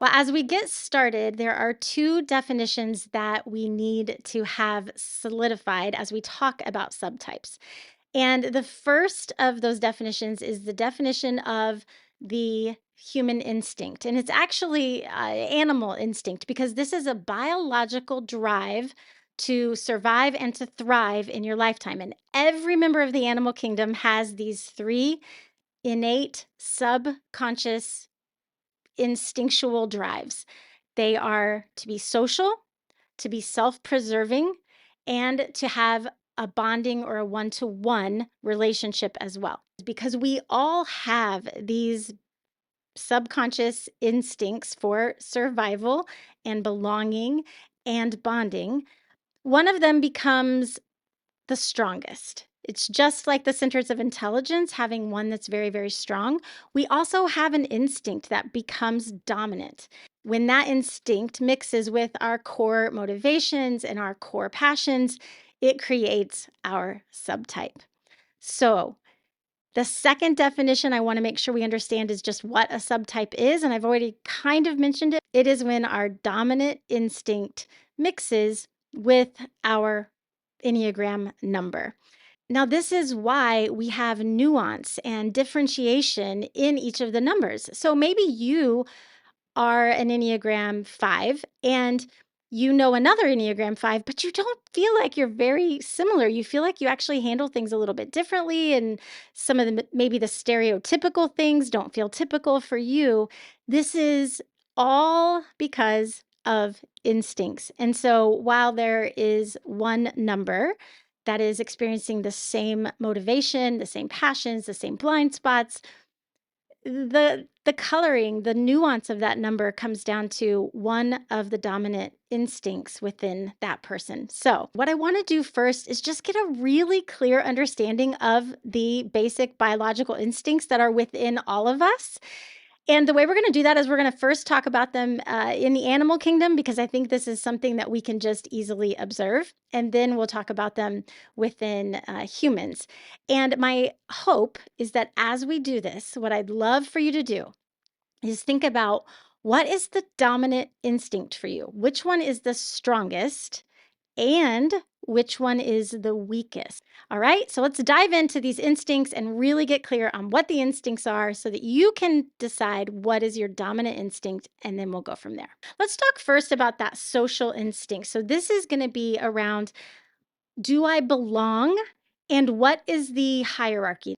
Well, as we get started, there are two definitions that we need to have solidified as we talk about subtypes. And the first of those definitions is the definition of the human instinct. And it's actually animal instinct because this is a biological drive to survive and to thrive in your lifetime. And every member of the animal kingdom has these three innate subconscious instinctual drives. They are to be social, to be self preserving, and to have a bonding or a one-to-one relationship as well. Because we all have these subconscious instincts for survival and belonging and bonding, one of them becomes the strongest. It's just like the centers of intelligence, having one that's very, very strong. We also have an instinct that becomes dominant. When that instinct mixes with our core motivations and our core passions, it creates our subtype. So, the second definition I want to make sure we understand is just what a subtype is. And I've already kind of mentioned it. It is when our dominant instinct mixes with our Enneagram number. Now, this is why we have nuance and differentiation in each of the numbers. So maybe you are an Enneagram 5 and you know another Enneagram 5, but you don't feel like you're very similar. You feel like you actually handle things a little bit differently, and some of the maybe the stereotypical things don't feel typical for you. This is all because of instincts. And so while there is one number that is experiencing the same motivation, the same passions, the same blind spots, the coloring, the nuance of that number comes down to one of the dominant instincts within that person. So, what I want to do first is just get a really clear understanding of the basic biological instincts that are within all of us. And the way we're going to do that is we're going to first talk about them in the animal kingdom, because I think this is something that we can just easily observe. And then we'll talk about them within humans. And my hope is that as we do this, what I'd love for you to do is think about, what is the dominant instinct for you? Which one is the strongest? And which one is the weakest? All right, so let's dive into these instincts and really get clear on what the instincts are so that you can decide what is your dominant instinct, and then we'll go from there. Let's talk first about that social instinct. So, this is going to be around, do I belong? And what is the hierarchy?